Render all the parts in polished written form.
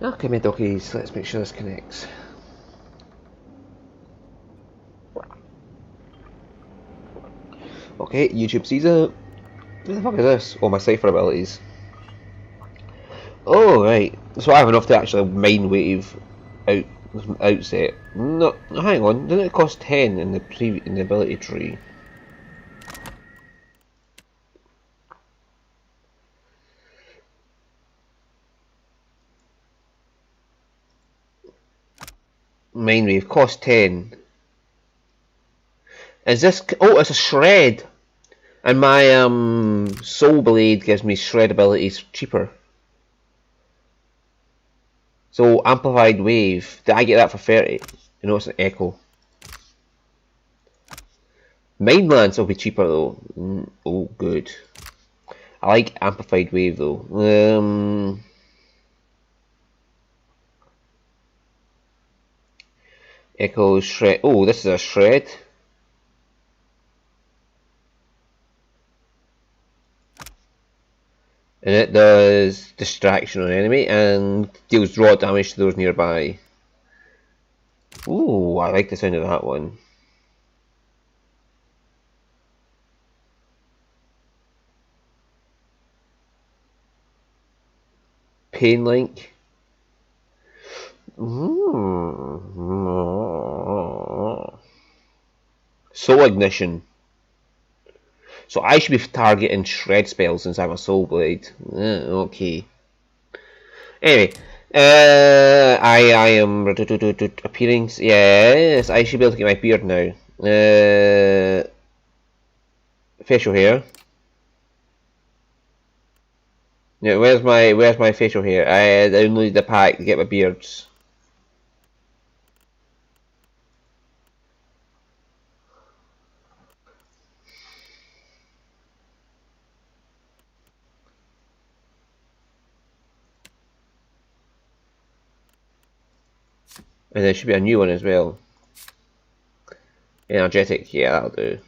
Okay, my doggies, let's make sure this connects. Okay, YouTube sees it. What the fuck is this? Oh, my cipher abilities. Oh, right. So I have enough to actually mind wave outset. No, hang on. Didn't it cost 10 in the ability tree? Mind wave cost 10. Is this? Oh, it's a shred. And my soul blade gives me shred abilities cheaper. So amplified wave. Did I get that for 30? You know, it's an echo. Mind lance will be cheaper though. Oh, good. I like amplified wave though. Echo shred. Oh, this is a shred. And it does distraction on enemy and deals raw damage to those nearby. Ooh, I like the sound of that one. Pain link. Soul ignition. So I should be targeting shred spells since I'm a soul blade. Okay. Anyway, I am appearing. Yes, I should be able to get my beard now. Facial hair. Yeah, where's my facial hair? I only need the pack to get my beards. And there should be a new one as well. Energetic, yeah, that'll do.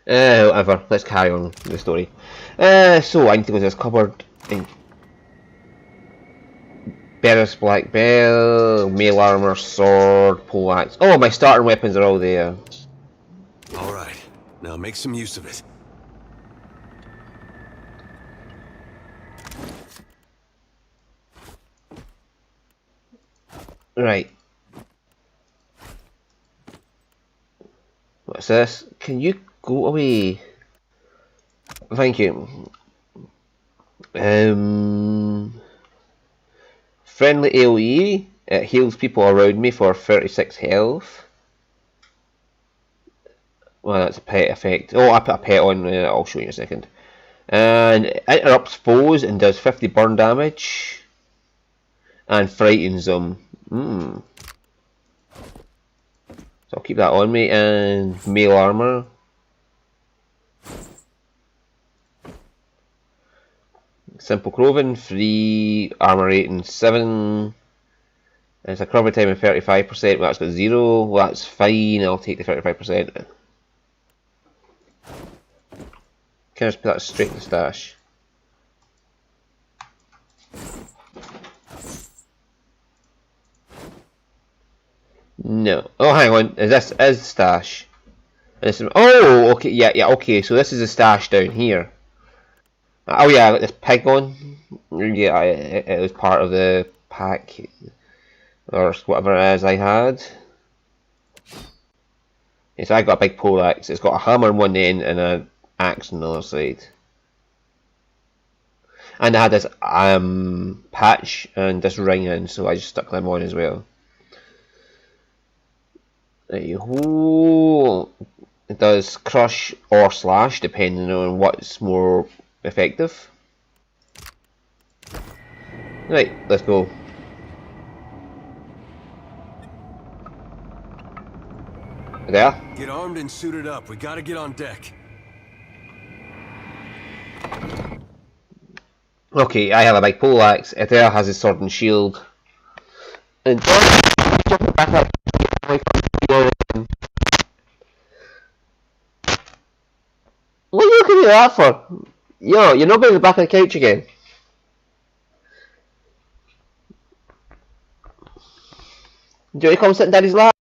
Whatever, let's carry on with the story. So I need to go to this cupboard and Bear's Black Bell, mail armor, sword, poleaxe. Oh, my starting weapons are all there. Alright, now make some use of it. Right. What's this? Can you go away? Thank you. Friendly AoE. It heals people around me for 36 health. Well, that's a pet effect. Oh, I put a pet on. I'll show you in a second. And it interrupts foes and does 50 burn damage. And frightens them. So I'll keep that on me. And mail armor. Simple clothing, 3, armor rating 7. And it's a recovery time of 35%. Well, that's got 0. Well, that's fine. I'll take the 35%. Can I just put that straight in the stash? No. Oh, hang on. This is stash. Oh, okay. Yeah, okay. So this is the stash down here. Oh yeah, I got this pig on. Yeah, it was part of the pack. Or whatever it is I had. Yes, I got a big poleaxe. It's got a hammer on one end and an axe on the other side. And I had this patch and this ring in, so I just stuck them on as well. It does crush or slash depending on what's more effective. Right, let's go. There. Get armed and suited up. We gotta get on deck. Okay, I have a big poleaxe. Ether has his sword and shield. And back up. What are you looking at that for? Yo, you're not going to the back of the couch again. Do you come sit in Daddy's lap?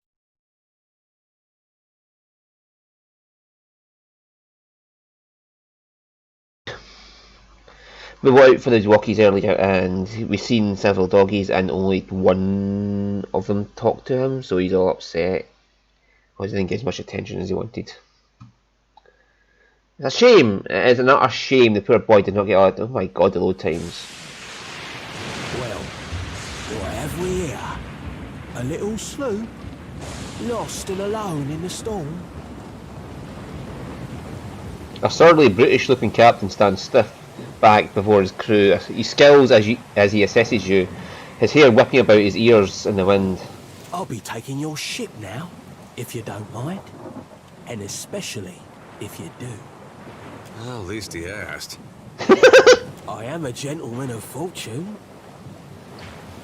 We went out for the walkies earlier and we've seen several doggies and only one of them talked to him, so he's all upset. Because he didn't get as much attention as he wanted. It's a shame. It's an utter shame the poor boy did not get out. Oh my god, the load times. Well, what have we here? A little sloop? Lost and alone in the storm? A surly British-looking captain stands stiff back before his crew. He scowls as he assesses you, his hair whipping about his ears in the wind. I'll be taking your ship now, if you don't mind. And especially if you do. Well, at least he asked. I am a gentleman of fortune.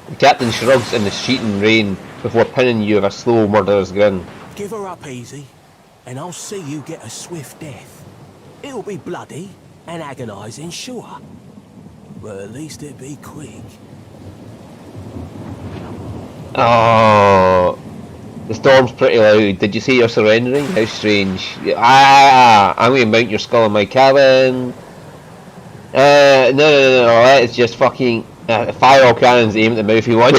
The captain shrugs in the sheeting rain before pinning you with a slow, murderous grin. Give her up easy, and I'll see you get a swift death. It'll be bloody and agonising, sure. But at least it'll be quick. Oh, the storm's pretty loud. Did you say you're surrendering? How strange. I'm going to mount your skull in my cabin. No, let's just fucking fire all cannons, aim at the mouthy one.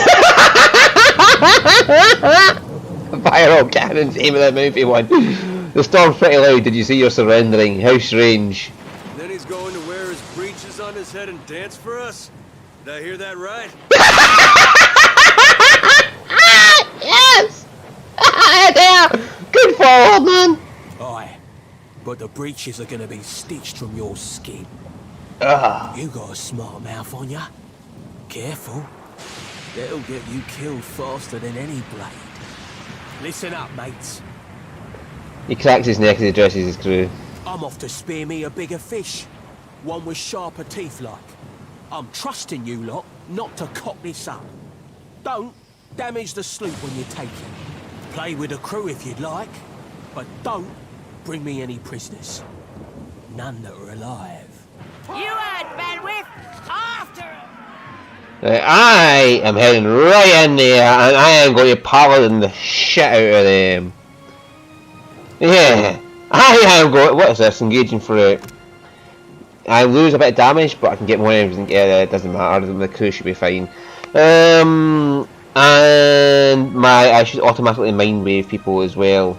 Fire all cannons, aim at the mouthy one. The storm's pretty loud. Did you say you're surrendering? How strange. Then he's going to wear his breeches on his head and dance for us? Did I hear that right? Yes! Good fall, man! Aye, but the breeches are gonna be stitched from your skin. You got a smart mouth on ya. Careful. They'll get you killed faster than any blade. Listen up, mates. He cracks his neck as he addresses his crew. I'm off to spear me a bigger fish. One with sharper teeth like. I'm trusting you lot not to cock this up. Don't damage the sloop when you take it. Play with the crew if you'd like, but don't bring me any prisoners. None that are alive. You had bandwidth! After him! I am heading right in there and I am going to paladin the shit out of them. Yeah, I am going. What is this? Engaging for it. I lose a bit of damage, but I can get more everything. Yeah, it doesn't matter. The crew should be fine. And I should automatically mind wave people as well.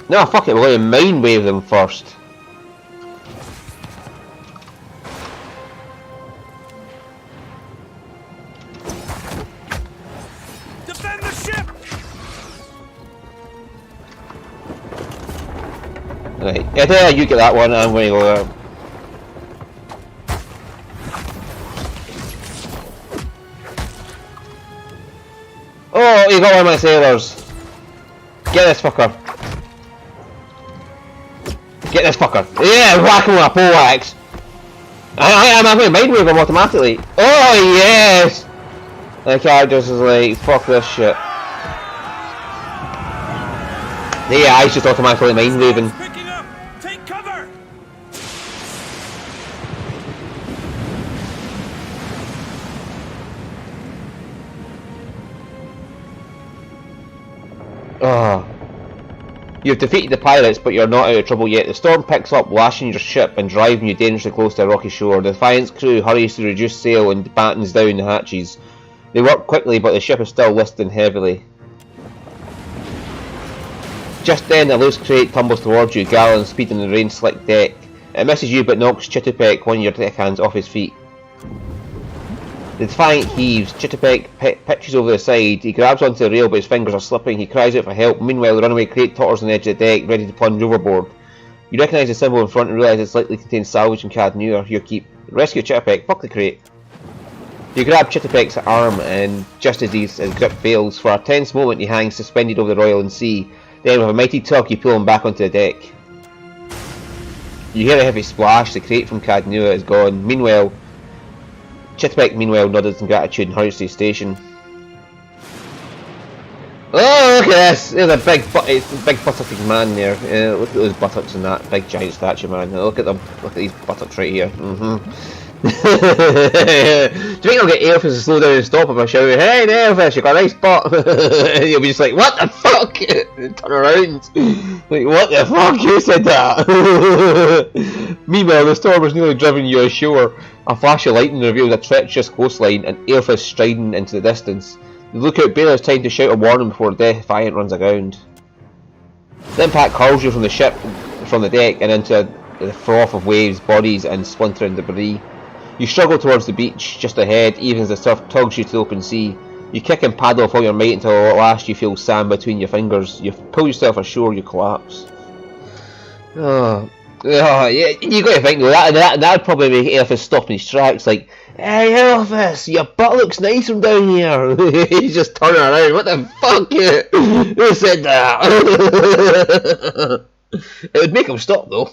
No, fuck it. We're going to mind wave them first. Defend the ship! Right, yeah, you get that one. I'm going to go there. Oh, you got one of my sailors. Get this fucker. Get this fucker. Yeah, whack him with a poleaxe. I'm going to mind wave him automatically. Oh, yes! The characters is like, fuck this shit. Yeah, I just automatically mind waving. Picking up! Take cover! Oh. You've defeated the pirates, but you're not out of trouble yet. The storm picks up, lashing your ship and driving you dangerously close to a rocky shore. The Defiant's crew hurries to reduce sail and battens down the hatches. They work quickly, but the ship is still listing heavily. Just then, a loose crate tumbles towards you, galloping speed on the rain-slicked deck. It misses you, but knocks Chittipek, one of your deckhands, off his feet. The Defiant heaves. Chittipek pitches over the side. He grabs onto the rail, but his fingers are slipping. He cries out for help. Meanwhile, the runaway crate totters on the edge of the deck, ready to plunge overboard. You recognise the symbol in front and realise it likely contains salvage from Cadneur, your keep. Rescue Chittipek. Fuck the crate. You grab Chittipek's arm, and just as his grip fails, for a tense moment he hangs suspended over the roiling sea. Then, with a mighty tug, you pull him back onto the deck. You hear a heavy splash. The crate from Cadneur is gone. Meanwhile, Chittipek nods in gratitude and hurries to his station. Oh, look at this! There's a big buttocky man there. Look at those buttocks and that big giant statue, man. Look at them. Look at these buttocks right here. Do you think I'll get Airfish to slow down and stop him by shouting, "Hey Airfish, you got a nice spot"? And he'll be just like, "What the fuck?" And turn around. Like, what the fuck? Who said that? Meanwhile, the storm has nearly driven you ashore. A flash of lightning reveals a treacherous coastline and Airfish striding into the distance. The lookout bear has time to shout a warning before Deadfire runs aground. The impact hurls you from the ship, from the deck, and into the froth of waves, bodies, and splintering debris. You struggle towards the beach just ahead, even as the surf tugs you to the open sea. You kick and paddle with all your might until at last you feel sand between your fingers. You pull yourself ashore, you collapse. Oh, yeah, you got to think though, that'd probably make Elphys stop in his tracks, like, "Hey Elphys, your butt looks nice from down here." He's just turning around. What the fuck? Who said that? It would make him stop though.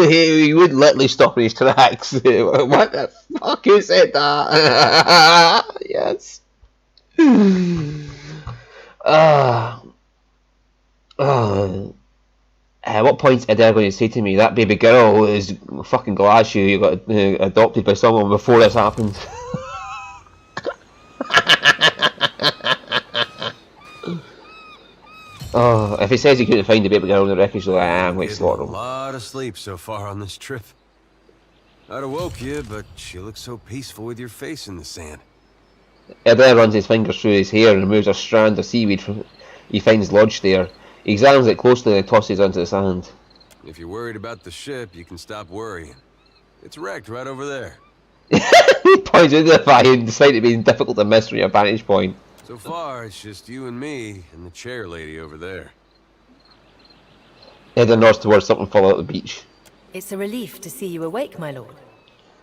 He would literally stop in his tracks. What the fuck? Who said that? Yes. At what point is Adair going to say to me, "That baby girl is fucking glad you got adopted by someone before this happened"? Oh, if he says he couldn't find the baby girl in the wreckage, like, I'm going to slaughter him. A lot of sleep so far on this trip. I'd have woke you, but you look so peaceful with your face in the sand. Adair runs his fingers through his hair and removes a strand of seaweed he finds lodged there. He examines it closely and tosses it onto the sand. If you're worried about the ship, you can stop worrying. It's wrecked right over there. He points into the fire, despite it being difficult to miss from your vantage point. So far, it's just you and me and the chair lady over there. Adair nods towards something falling out the beach. It's a relief to see you awake, my lord.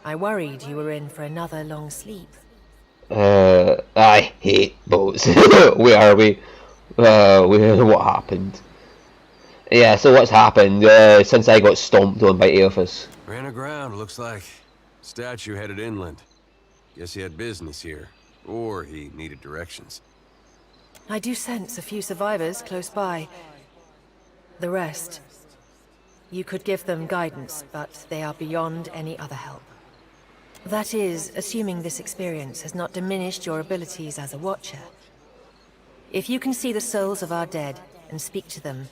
I worried you were in for another long sleep. I hate boats. Where are we? What happened? Yeah, so what's happened since I got stomped on by Elphys? Ran aground, looks like. Statue headed inland. Guess he had business here. Or he needed directions. I do sense a few survivors close by. The rest... You could give them guidance, but they are beyond any other help. That is, assuming this experience has not diminished your abilities as a watcher. If you can see the souls of our dead and speak to them,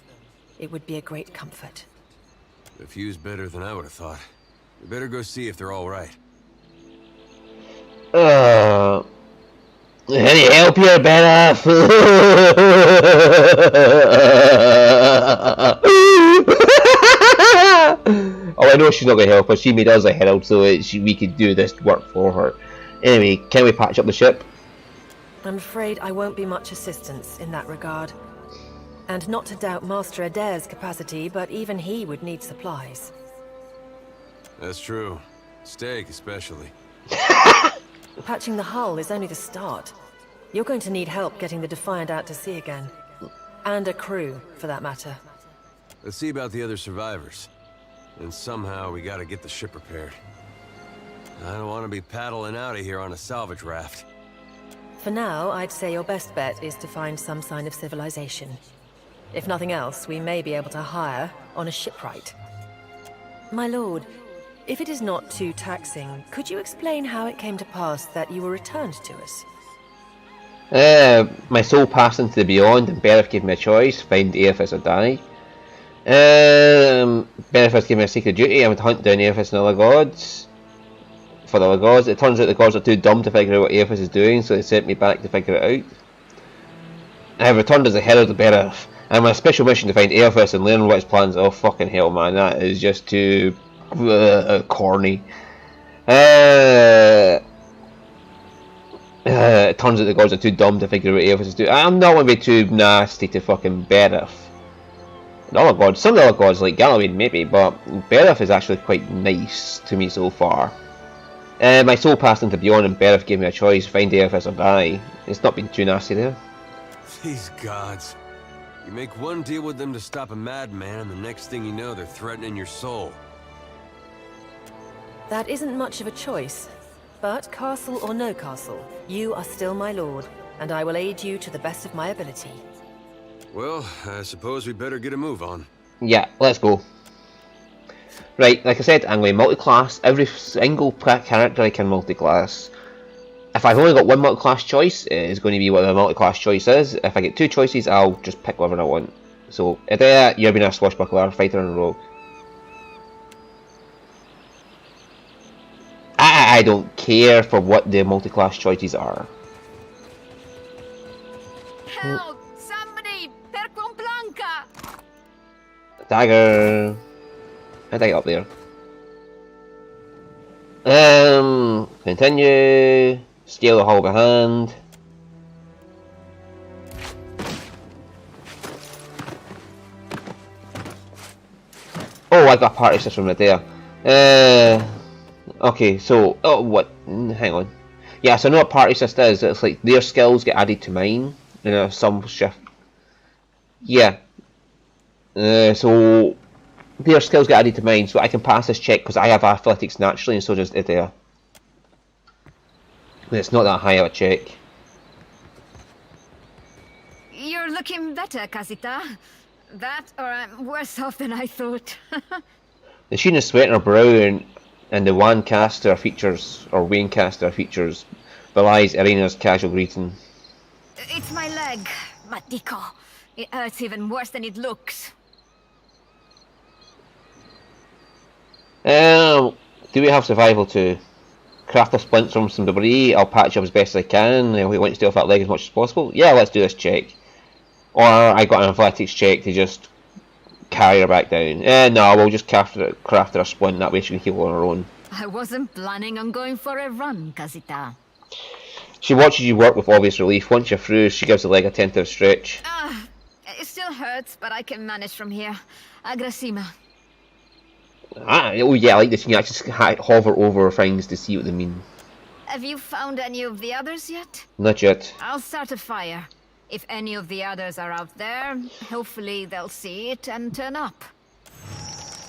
it would be a great comfort. The view's better than I would have thought. We better go see if they're all right. Any help here, Bennett? Oh, I know she's not going to help us. She made us a herald so we could do this work for her. Anyway, can we patch up the ship? I'm afraid I won't be much assistance in that regard. And not to doubt Master Adair's capacity, but even he would need supplies. That's true. Steak, especially. Patching the hull is only the start. You're going to need help getting the Defiant out to sea again. And a crew, for that matter. Let's see about the other survivors. And somehow we gotta get the ship repaired. I don't want to be paddling out of here on a salvage raft. For now, I'd say your best bet is to find some sign of civilization. If nothing else, we may be able to hire on a shipwright. My lord, if it is not too taxing, could you explain how it came to pass that you were returned to us? My soul passed into the beyond, and Bereth gave me a choice: find Airfis or die. Bereth gave me a secret duty. I would hunt down Airfis and other gods. For the other gods, it turns out the gods are too dumb to figure out what Airfis is doing, so they sent me back to figure it out. I have returned as a herald of Bereth. I have a special mission to find Airfis and learn what his plans are. Oh fucking hell, man, that is just too corny. It turns out the gods are too dumb to figure out what Airfis is doing. I'm not going to be too nasty to fucking Bereth. The other gods, some of the other gods like Galloway maybe, but Bereth is actually quite nice to me so far. My soul passed into beyond, and Bereth gave me a choice: find Airfis or die. It's not been too nasty there. These gods. You make one deal with them to stop a madman, and the next thing you know, they're threatening your soul. That isn't much of a choice. But castle or no castle, you are still my lord, and I will aid you to the best of my ability. Well, I suppose we better get a move on. Yeah, let's go. Right, like I said, I'm going to multi-class. Every single character I can multi-class. If I've only got one multi-class choice, it is going to be what the multi-class choice is. If I get two choices, I'll just pick whatever I want. So, Idea, you're being a swashbuckler, fighter and rogue. I don't care for what the multi-class choices are. Help! Somebody! Per con Blanca! Dagger. How'd I get up there? Continue. Steal the hall behind. Oh, I got a party system right there. Okay, so what? Hang on. Yeah, so I know what party system is. It's like their skills get added to mine in some shift. Yeah. So their skills get added to mine, so I can pass this check because I have athletics naturally, and so does Idea. It's not that high of a check. You're looking better, Casita. That, or I'm worse off than I thought. The sheen of sweat on her brow and the Wancaster features, or Wanecaster features, belies Irina's casual greeting. It's my leg, Matico. It hurts even worse than it looks. Do we have survival to craft a splint from some debris? I'll patch up as best as I can. We want to stay off that leg as much as possible. Yeah, let's do this check. Or I got an athletics check to just carry her back down. No, we'll just craft her a splint, that way she can heal on her own. I wasn't planning on going for a run, Casita. She watches you work with obvious relief. Once you're through, she gives the leg a tentative stretch. It still hurts, but I can manage from here. Agrasima. Oh yeah, I like this. You can actually hover over things to see what they mean. Have you found any of the others yet? Not yet. I'll start a fire. If any of the others are out there, hopefully they'll see it and turn up.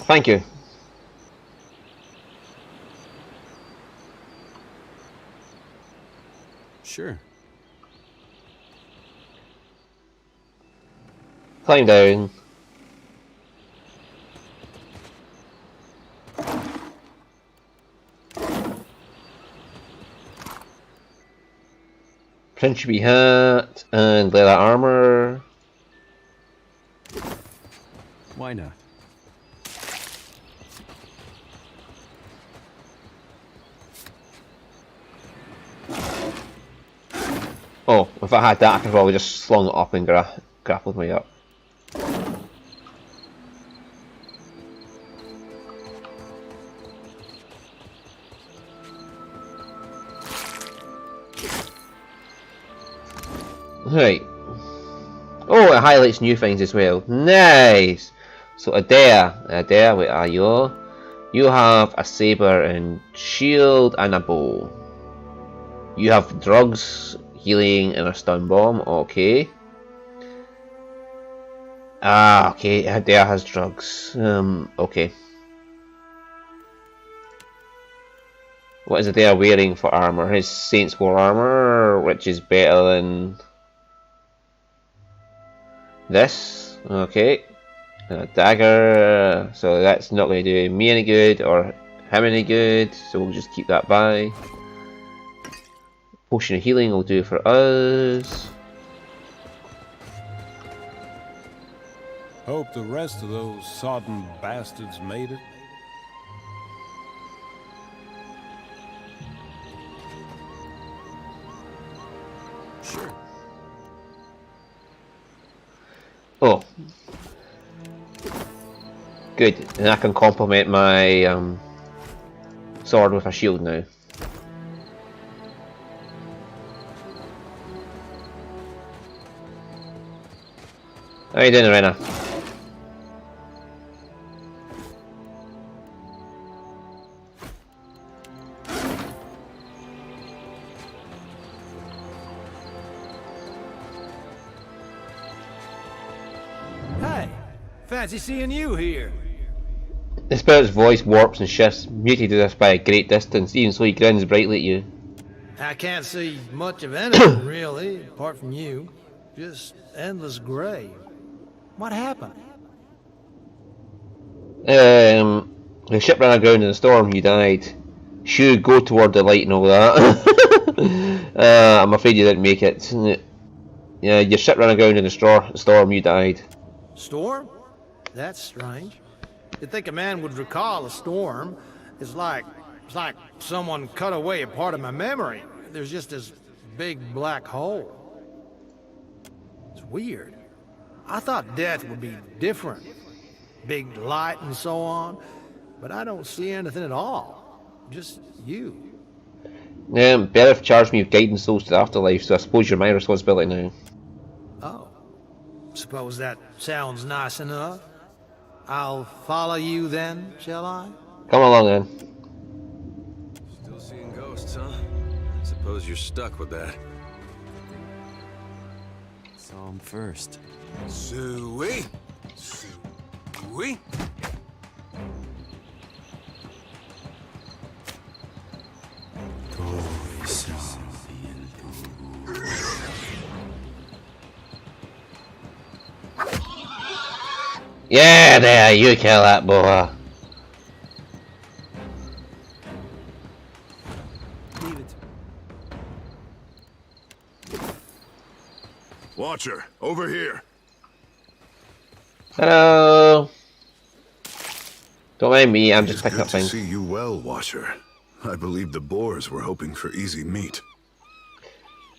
Thank you. Sure. Climb down. Principy hat and leather armor. Why not? Oh, if I had that, I could probably just slung it up and grappled me up. Right. Oh, it highlights new things as well. Nice! So Adair, where are you? You have a saber and shield and a bow. You have drugs, healing, and a stun bomb. Okay. Okay, Adair has drugs. Okay. What is Adair wearing for armor? His Saints War armor, which is better than this. Okay. A dagger, so that's not going to do me any good or him any good, so we'll just keep that by. Potion of healing will do for us. Hope the rest of those sodden bastards made it. Sure. Oh. Good, and I can complement my sword with a shield now. How you doing, Arena? Hey, fancy seeing you here. The spirit's voice warps and shifts, muted to this by a great distance, even so he grins brightly at you. I can't see much of anything, really, apart from you. Just endless gray. What happened? The ship ran aground in the storm, you died. Should go toward the light and all that. I'm afraid you didn't make it. Yeah, your ship ran aground in the storm, you died. Storm? That's strange. You'd think a man would recall a storm. It's like someone cut away a part of my memory. There's just this big black hole. It's weird. I thought death would be different. Big light and so on. But I don't see anything at all. Just you. Bereth charged me with guiding souls to the afterlife, so I suppose you're my responsibility now. Oh. Suppose that sounds nice enough. I'll follow you then, shall I? Come along then. Still seeing ghosts, huh? Suppose you're stuck with that. Saw him first. Suey! Suey! Yeah, there, you kill that boy. Watcher, over here. Hello. Don't mind me, I'm just It's picking good up to things. see you well, Watcher. I believe the Boers were hoping for easy meat.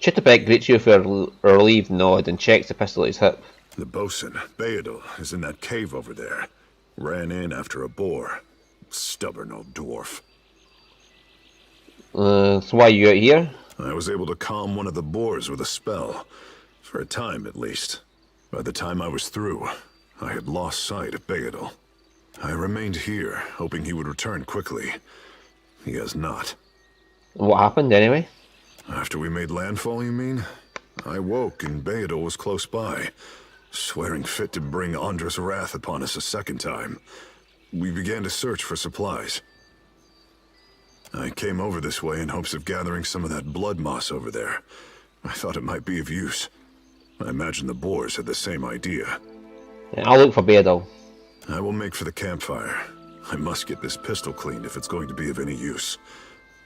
Chittapek greets you for a relieved nod and checks the pistol at his hip. The bosun, Beadle, is in that cave over there. Ran in after a boar. Stubborn old dwarf. So why are you out here? I was able to calm one of the boars with a spell. For a time, at least. By the time I was through, I had lost sight of Beadle. I remained here, hoping he would return quickly. He has not. What happened anyway? After we made landfall, you mean? I woke and Beadle was close by, swearing fit to bring Andra's wrath upon us a second time. We began to search for supplies. I came over this way in hopes of gathering some of that blood moss over there. I thought it might be of use. I imagine the Boers had the same idea. Yeah, I'll look for Beadle. I will make for the campfire. I must get this pistol cleaned if it's going to be of any use.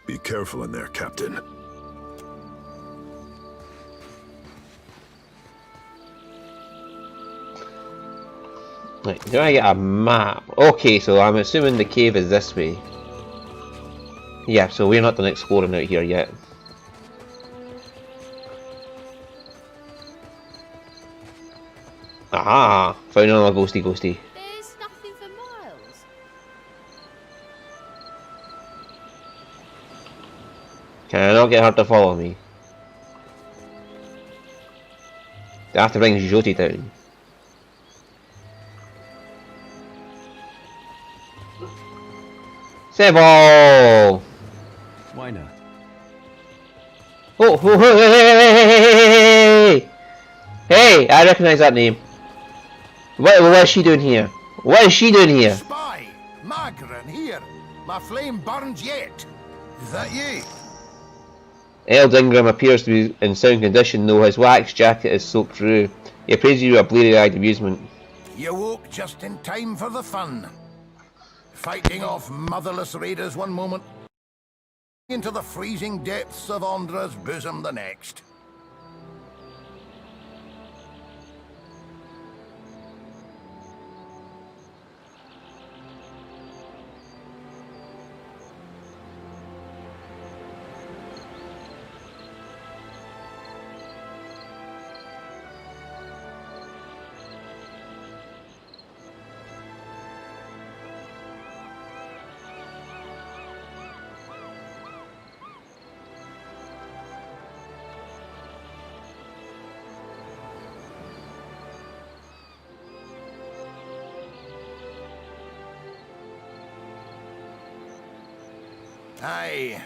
Be careful in there, Captain. Right, do I get a map? Okay, so I'm assuming the cave is this way. Yeah, so we're not done exploring out here yet. Aha! Found another ghosty. There's nothing for miles. Can I not get her to follow me? Do I have to bring Jyoti down? Seville! Why not? Oh, hey! Hey, I recognize that name. What is she doing here? What is she doing here? Spy! Magran, here! My flame burns yet! Is that ye? Eld Ingram appears to be in sound condition, though his wax jacket is soaked through. He appraises you with bleary-eyed amusement. You woke just in time for the fun. Fighting off motherless raiders one moment, into the freezing depths of Andra's bosom the next. Aye.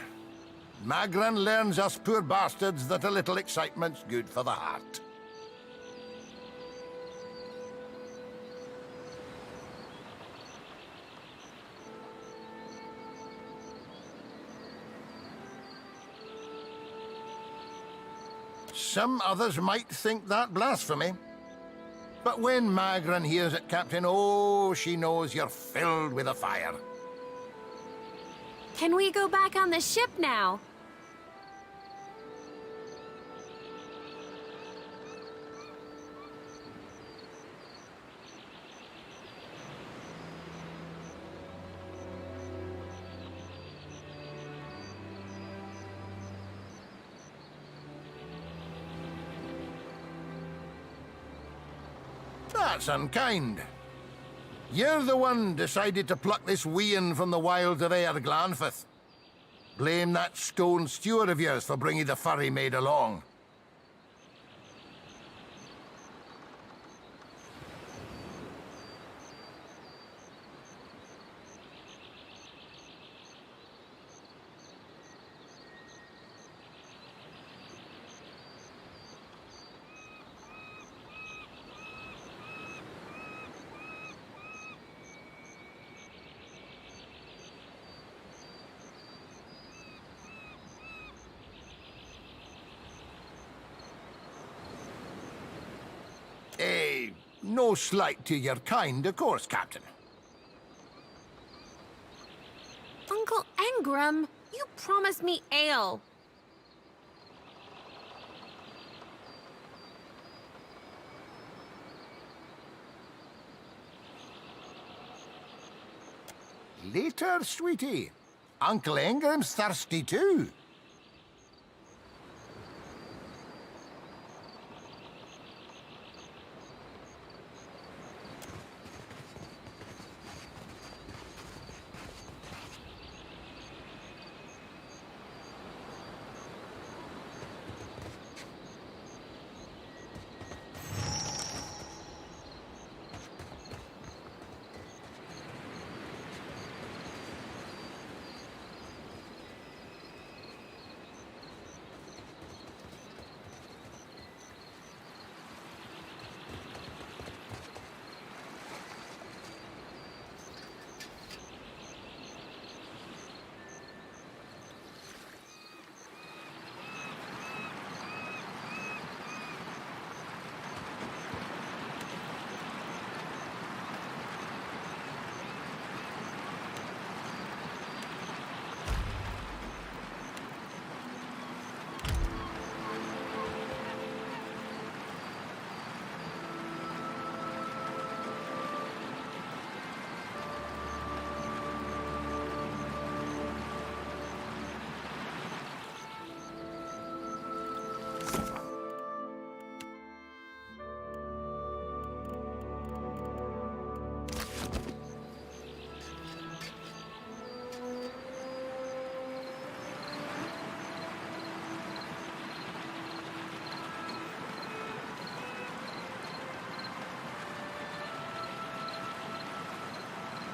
Magran learns us poor bastards that a little excitement's good for the heart. Some others might think that blasphemy. But when Magran hears it, Captain, oh, she knows you're filled with a fire. Can we go back on the ship now? That's unkind. You're the one decided to pluck this wean from the wilds of Aer Glanfith. Blame that stone steward of yours for bringing the furry maid along. No slight to your kind, of course, Captain. Uncle Engram, you promised me ale. Later, sweetie. Uncle Engram's thirsty too.